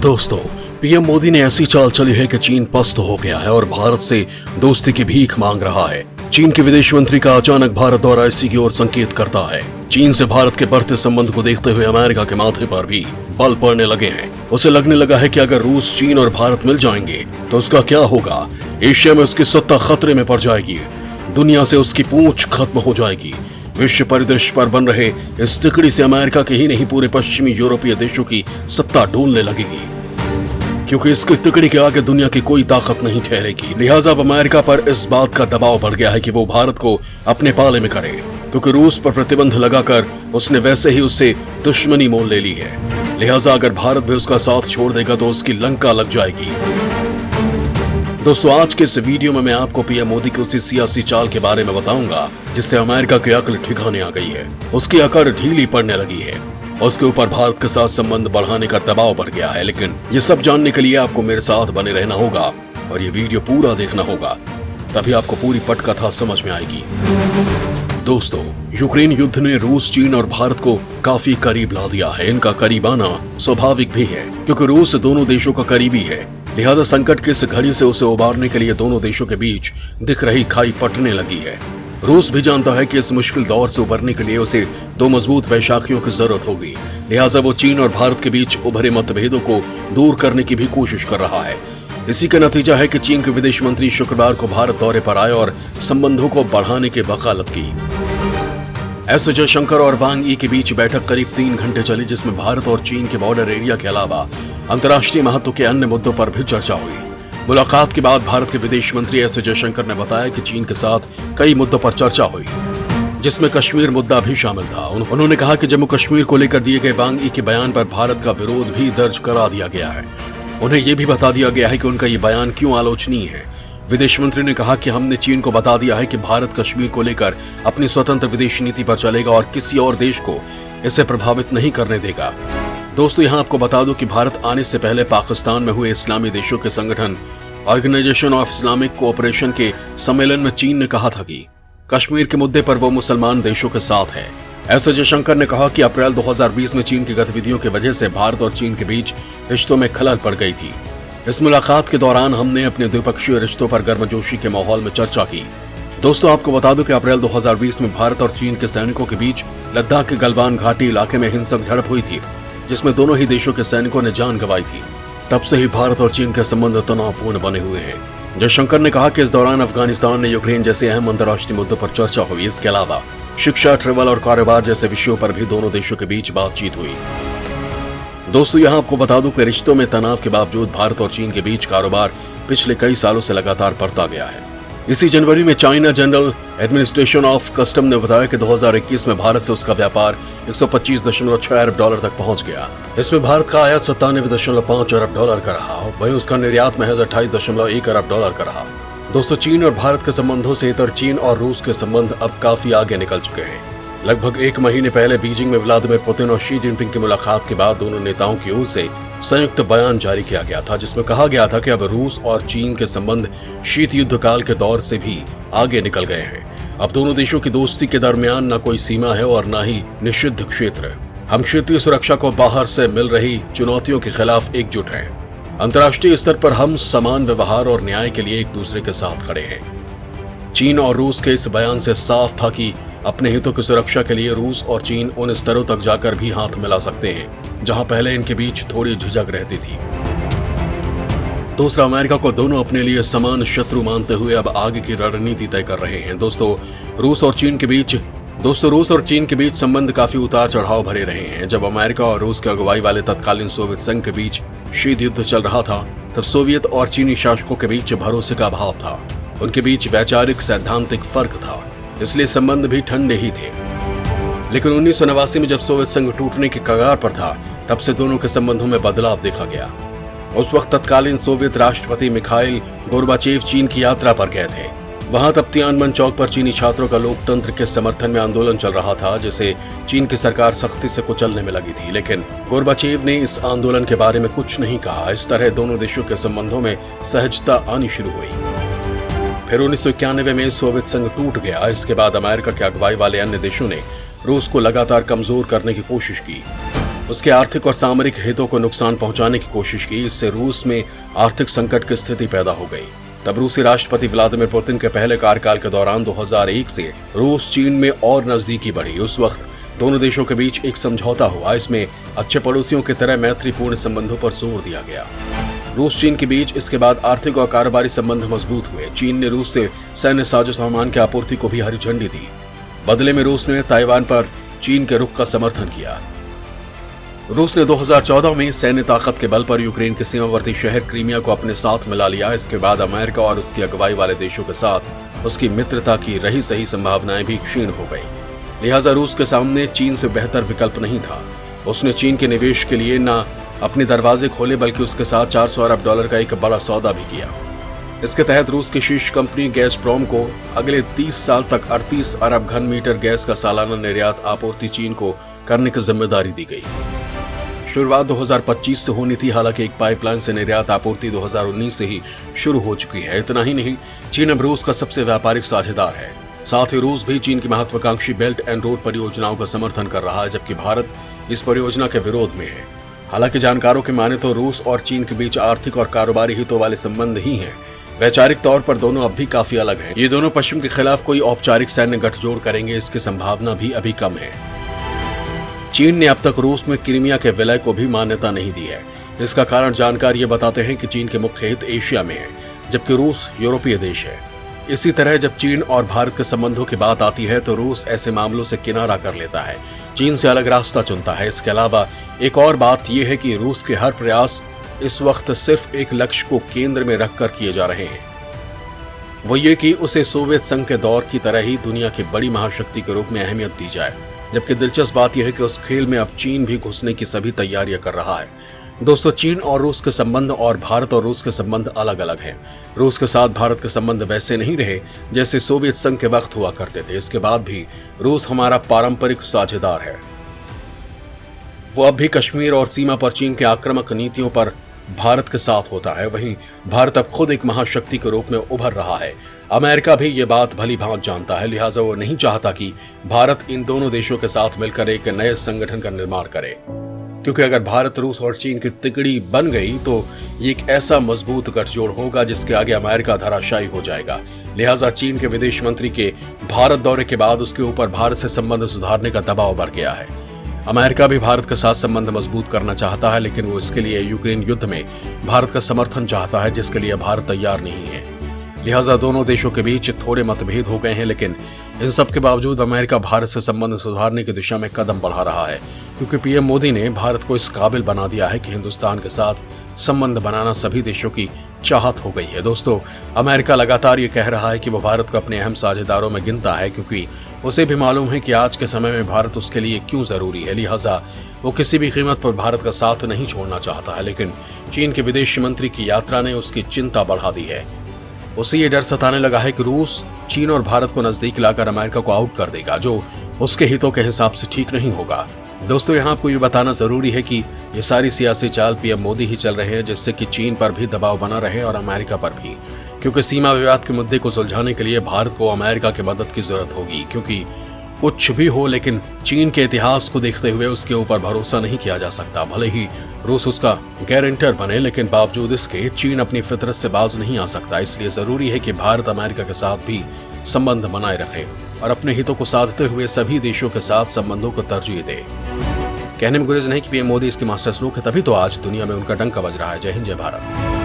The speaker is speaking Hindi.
दोस्तों, पीएम मोदी ने ऐसी चाल चली है कि चीन पस्त हो गया है और भारत से दोस्ती की भीख मांग रहा है। चीन के विदेश मंत्री का अचानक भारत दौरा इसी की ओर संकेत करता है। चीन से भारत के बढ़ते संबंध को देखते हुए अमेरिका के माथे पर भी बल पड़ने लगे हैं। उसे लगने लगा है कि अगर रूस, चीन और भारत मिल जाएंगे तो उसका क्या होगा। एशिया में उसकी सत्ता खतरे में पड़ जाएगी, दुनिया से उसकी पूंछ खत्म हो जाएगी। विश्व परिदृश्य पर बन रहे इस तिकड़ी से अमेरिका के ही नहीं पूरे पश्चिमी यूरोपीय देशों की सत्ता डोलने लगेगी, क्योंकि इसकी तिकड़ी के आगे दुनिया की कोई ताकत नहीं ठहरेगी। लिहाजा अब अमेरिका पर इस बात का दबाव बढ़ गया है कि वो भारत को अपने पाले में करे, क्योंकि रूस पर प्रतिबंध लगाकर उसने वैसे ही उससे दुश्मनी मोल ले ली है। लिहाजा अगर भारत भी उसका साथ छोड़ देगा तो उसकी लंका लग जाएगी। दोस्तों, आज के इस वीडियो में मैं आपको पीएम मोदी की उसी सियासी चाल के बारे में बताऊंगा जिससे अमेरिका की अकल ठिकाने आ गई है। उसकी अकड़ ढीली पड़ने लगी है, उसके ऊपर भारत के साथ संबंध बढ़ाने का दबाव बढ़ गया है। लेकिन ये सब जानने के लिए आपको मेरे साथ बने रहना होगा और ये वीडियो पूरा देखना होगा, तभी आपको पूरी पटकथा समझ में आएगी। दोस्तों, यूक्रेन युद्ध ने रूस, चीन और भारत को काफी करीब ला दिया है। इनका करीब आना स्वाभाविक भी है, क्योंकि रूस दोनों देशों का करीबी है। लिहाजा संकट की इस घड़ी से उसे उबारने के लिए दोनों देशों के बीच दिख रही खाई पटने लगी है। रूस भी जानता है कि इस मुश्किल दौर से उबरने के लिए उसे दो मजबूत वैशाखियों की जरूरत होगी। लिहाजा वो चीन और भारत के बीच उभरे मतभेदों को दूर करने की भी कोशिश कर रहा है। इसी का नतीजा है कि चीन के विदेश मंत्री शुक्रवार को भारत दौरे पर आए और संबंधों को बढ़ाने की वकालत की। एस जयशंकर और वांग यी के बीच बैठक करीब 3 घंटे चली, जिसमें भारत और चीन के बॉर्डर एरिया के अलावा अंतर्राष्ट्रीय महत्व के अन्य मुद्दों पर भी चर्चा हुई। मुलाकात के बाद भारत के विदेश मंत्री एस जयशंकर ने बताया कि चीन के साथ कई मुद्दों पर चर्चा हुई, जिसमें कश्मीर मुद्दा भी शामिल था। उन्होंने कहा कि जम्मू कश्मीर को लेकर दिए गए वांग यी के बयान पर भारत का विरोध भी दर्ज करा दिया गया है। उन्हें यह भी बता दिया गया है कि उनका ये बयान क्यों आलोचनीय है। विदेश मंत्री ने कहा कि हमने चीन को बता दिया है कि भारत कश्मीर को लेकर अपनी स्वतंत्र विदेश नीति पर चलेगा और किसी और देश को इसे प्रभावित नहीं करने देगा। दोस्तों, यहाँ आपको बता दूं कि भारत आने से पहले पाकिस्तान में हुए इस्लामी देशों के संगठन ऑर्गेनाइजेशन ऑफ इस्लामिक कोऑपरेशन के सम्मेलन में चीन ने कहा था कि कश्मीर के मुद्दे पर वो मुसलमान देशों के साथ है। एस जयशंकर ने कहा कि अप्रैल 2020 में चीन की गतिविधियों की वजह से भारत और चीन के बीच रिश्तों में खलल पड़ गई थी। इस मुलाकात के दौरान हमने अपने द्विपक्षीय रिश्तों पर गर्मजोशी के माहौल में चर्चा की। दोस्तों, आपको बता दूं कि अप्रैल 2020 में भारत और चीन के सैनिकों के बीच लद्दाख के गलवान घाटी इलाके में हिंसक झड़प हुई थी, जिसमें दोनों ही देशों के सैनिकों ने जान गंवाई थी। तब से ही भारत और चीन के संबंध तनावपूर्ण बने हुए हैं। जयशंकर ने कहा कि इस दौरान अफगानिस्तान ने यूक्रेन जैसे अहम अंतर्राष्ट्रीय मुद्दों पर चर्चा हुई। इसके अलावा शिक्षा, ट्रेवल और कारोबार जैसे विषयों पर भी दोनों देशों के बीच बातचीत हुई। दोस्तों, यहाँ आपको बता दूं कि रिश्तों में तनाव के बावजूद भारत और चीन के बीच कारोबार पिछले कई सालों से लगातार बढ़ता गया है। इसी जनवरी में China general administration of custom ने बताया कि 2021 में भारत से उसका व्यापार 125.6 अरब डॉलर तक पहुंच गया। इसमें भारत का आयात 97.5 अरब डॉलर का रहा, वहीं उसका निर्यात महज 28.1 अरब डॉलर का रहा। दोस्तों, चीन और भारत के संबंधों से इतर चीन और रूस के संबंध अब काफी आगे निकल चुके हैं। लगभग 1 महीने पहले बीजिंग में व्लादिमीर पुतिन और शी जिनपिंग की मुलाकात के बाद दोनों नेताओं की ओर से संयुक्त बयान जारी किया गया था, जिसमें कहा गया था कि अब रूस और चीन के संबंध शीत युद्ध काल के दौर से भी आगे निकल गए हैं। अब दोनों देशों की दोस्ती के दरमियान न कोई सीमा है और न ही निषिद्ध क्षेत्र। हम क्षेत्रीय सुरक्षा को बाहर से मिल रही चुनौतियों के खिलाफ एकजुट हैं। अंतर्राष्ट्रीय स्तर पर हम समान व्यवहार और न्याय के लिए एक दूसरे के साथ खड़े हैं। चीन और रूस के इस बयान से साफ था कि अपने हितों की सुरक्षा के लिए रूस और चीन उन स्तरों तक जाकर भी हाथ मिला सकते हैं जहां पहले इनके बीच थोड़ी झिझक रहती थी। दूसरा, अमेरिका को दोनों अपने लिए समान शत्रु मानते हुए अब आगे की रणनीति तय कर रहे हैं। दोस्तों, रूस और चीन के बीच संबंध काफी उतार चढ़ाव भरे रहे हैं। जब अमेरिका और रूस की अगुवाई वाले तत्कालीन सोवियत संघ के बीच शीत युद्ध चल रहा था, तब सोवियत और चीनी शासकों के बीच भरोसे का अभाव था। उनके बीच वैचारिक सैद्धांतिक फर्क था, इसलिए संबंध भी ठंडे ही थे। लेकिन 1989 में जब सोवियत संघ टूटने की कगार पर था, तब से दोनों के संबंधों में बदलाव देखा गया। उस वक्त तत्कालीन सोवियत राष्ट्रपति मिखाइल गोर्बाचेव चीन की यात्रा पर गए थे। वहां तब तियानमन चौक पर चीनी छात्रों का लोकतंत्र के समर्थन में आंदोलन चल रहा था, जिसे चीन की सरकार सख्ती से कुचलने में लगी थी। लेकिन गोर्बाचेव ने इस आंदोलन के बारे में कुछ नहीं कहा। इस तरह दोनों देशों के संबंधों में सहजता आनी शुरू हुई। फिर 1991 में सोवियत संघ टूट गया। इसके बाद अमेरिका की अगुवाई वाले अन्य देशों ने रूस को लगातार कमजोर करने की कोशिश की। उसके आर्थिक और सामरिक हितों को नुकसान पहुंचाने की कोशिश की। इससे रूस में आर्थिक संकट की स्थिति पैदा हो गई। तब रूसी राष्ट्रपति व्लादिमीर पुतिन के पहले कार्यकाल के दौरान 2001 से रूस चीन में और नजदीकी बढ़ी। उस वक्त दोनों देशों के बीच एक समझौता हुआ। इसमें अच्छे पड़ोसियों की तरह मैत्रीपूर्ण संबंधों पर जोर दिया गया। रूस चीन के बीच इसके बाद आर्थिक और कारोबारी संबंध मजबूत हुए। चीन ने रूस से सैन्य साजो सामान की आपूर्ति को भी हरी झंडी दी। बदले में रूस ने ताइवान पर चीन के रुख का समर्थन किया। रूस ने 2014 में सैन्य ताकत के बल पर यूक्रेन के सीमावर्ती शहर क्रीमिया को अपने साथ मिला लिया। इसके बाद अमेरिका और उसकी अगुवाई वाले देशों के साथ उसकी मित्रता की रही सही संभावनाएं भी क्षीण हो गई। लिहाजा रूस के सामने चीन से बेहतर विकल्प नहीं था। उसने चीन के निवेश के लिए न अपने दरवाजे खोले बल्कि उसके साथ $400 अरब का एक बड़ा सौदा भी किया। इसके तहत रूस की शीर्ष कंपनी गैज़प्रोम को अगले 30 साल तक 38 अरब घन मीटर गैस का सालाना निर्यात आपूर्ति चीन को करने की जिम्मेदारी दी गई। शुरुआत 2025 से होनी थी, हालांकि एक पाइपलाइन से निर्यात आपूर्ति 2019 से ही शुरू हो चुकी है। इतना ही नहीं, चीन अब रूस का सबसे व्यापारिक साझेदार है। साथ ही रूस भी चीन की महत्वाकांक्षी बेल्ट एंड रोड परियोजनाओं का समर्थन कर रहा है, जबकि भारत इस परियोजना के विरोध में है। हालांकि जानकारों की माने तो रूस और चीन के बीच आर्थिक और कारोबारी हितों वाले संबंध ही हैं। वैचारिक तौर पर दोनों अब भी काफी अलग हैं। ये दोनों पश्चिम के खिलाफ कोई औपचारिक सैन्य गठजोड़ करेंगे, इसकी संभावना भी अभी कम है। चीन ने अब तक रूस में क्रीमिया के विलय को भी मान्यता नहीं दी है। इसका कारण जानकार ये बताते हैं कि चीन के मुख्य हित एशिया में है, जबकि रूस यूरोपीय देश है। इसी तरह जब चीन और भारत के संबंधों की बात आती है तो रूस ऐसे मामलों से किनारा कर लेता है, चीन से अलग रास्ता चुनता है। इसके अलावा एक और बात यह है कि रूस के हर प्रयास इस वक्त सिर्फ एक लक्ष्य को केंद्र में रखकर किए जा रहे हैं, वो ये कि उसे सोवियत संघ के दौर की तरह ही दुनिया की बड़ी महाशक्ति के रूप में अहमियत दी जाए। जबकि दिलचस्प बात यह है कि उस खेल में अब चीन भी घुसने की सभी तैयारियां कर रहा है। दोस्तों, चीन और रूस के संबंध और भारत और रूस के संबंध अलग अलग हैं। रूस के साथ भारत के संबंध वैसे नहीं रहे जैसे सोवियत संघ के वक्त हुआ करते थे। इसके बाद भी रूस हमारा पारंपरिक साझेदार है। वो अब भी कश्मीर और सीमा पर चीन के आक्रामक नीतियों पर भारत के साथ होता है। वहीं भारत अब खुद एक महाशक्ति के रूप में उभर रहा है। अमेरिका भी ये बात भली भांति जानता है, लिहाजा वो नहीं चाहता कि भारत इन दोनों देशों के साथ मिलकर एक नए संगठन का निर्माण करे, क्योंकि अगर भारत, रूस और चीन की तिकड़ी बन गई तो ये एक ऐसा मजबूत गठजोड़ होगा जिसके आगे अमेरिका धराशायी हो जाएगा। लिहाजा चीन के विदेश मंत्री के भारत दौरे के बाद उसके ऊपर भारत से संबंध सुधारने का दबाव बढ़ गया है। अमेरिका भी भारत के साथ संबंध मजबूत करना चाहता है, लेकिन वो इसके लिए यूक्रेन युद्ध में भारत का समर्थन चाहता है, जिसके लिए भारत तैयार नहीं है। लिहाजा दोनों देशों के बीच थोड़े मतभेद हो गए हैं, लेकिन इन सब के बावजूद अमेरिका भारत से संबंध सुधारने की दिशा में कदम बढ़ा रहा है, क्योंकि पीएम मोदी ने भारत को इस काबिल बना दिया है कि हिंदुस्तान के साथ संबंध बनाना सभी देशों की चाहत हो गई है। दोस्तों, अमेरिका लगातार ये कह रहा है कि वो भारत को अपने अहम साझेदारों में गिनता है, क्योंकि उसे भी मालूम है कि आज के समय में भारत उसके लिए क्यों जरूरी है। लिहाजा वो किसी भी कीमत पर भारत का साथ नहीं छोड़ना चाहता है। लेकिन चीन के विदेश मंत्री की यात्रा ने उसकी चिंता बढ़ा दी है। उसे ये डर सताने लगा है कि रूस चीन और भारत को नजदीक लाकर अमेरिका को आउट कर देगा, जो उसके हितों के हिसाब से ठीक नहीं होगा। दोस्तों, यहाँ आपको ये बताना जरूरी है कि ये सारी सियासी चाल पीएम मोदी ही चल रहे हैं, जिससे कि चीन पर भी दबाव बना रहे और अमेरिका पर भी, क्योंकि सीमा विवाद के मुद्दे को सुलझाने के लिए भारत को अमेरिका की मदद की जरूरत होगी। क्योंकि कुछ भी हो, लेकिन चीन के इतिहास को देखते हुए उसके ऊपर भरोसा नहीं किया जा सकता। भले ही रूस उसका गारंटर बने, लेकिन बावजूद इसके चीन अपनी फितरत से बाज नहीं आ सकता। इसलिए जरूरी है कि भारत अमेरिका के साथ भी संबंध बनाए रखे और अपने हितों को साधते हुए सभी देशों के साथ संबंधों को तरजीह दे। कहने में गुरेज नहीं कि पीएम मोदी इसके मास्टर स्ट्रोक है, तभी तो आज दुनिया में उनका डंका बज रहा है। जय हिंद, जय भारत।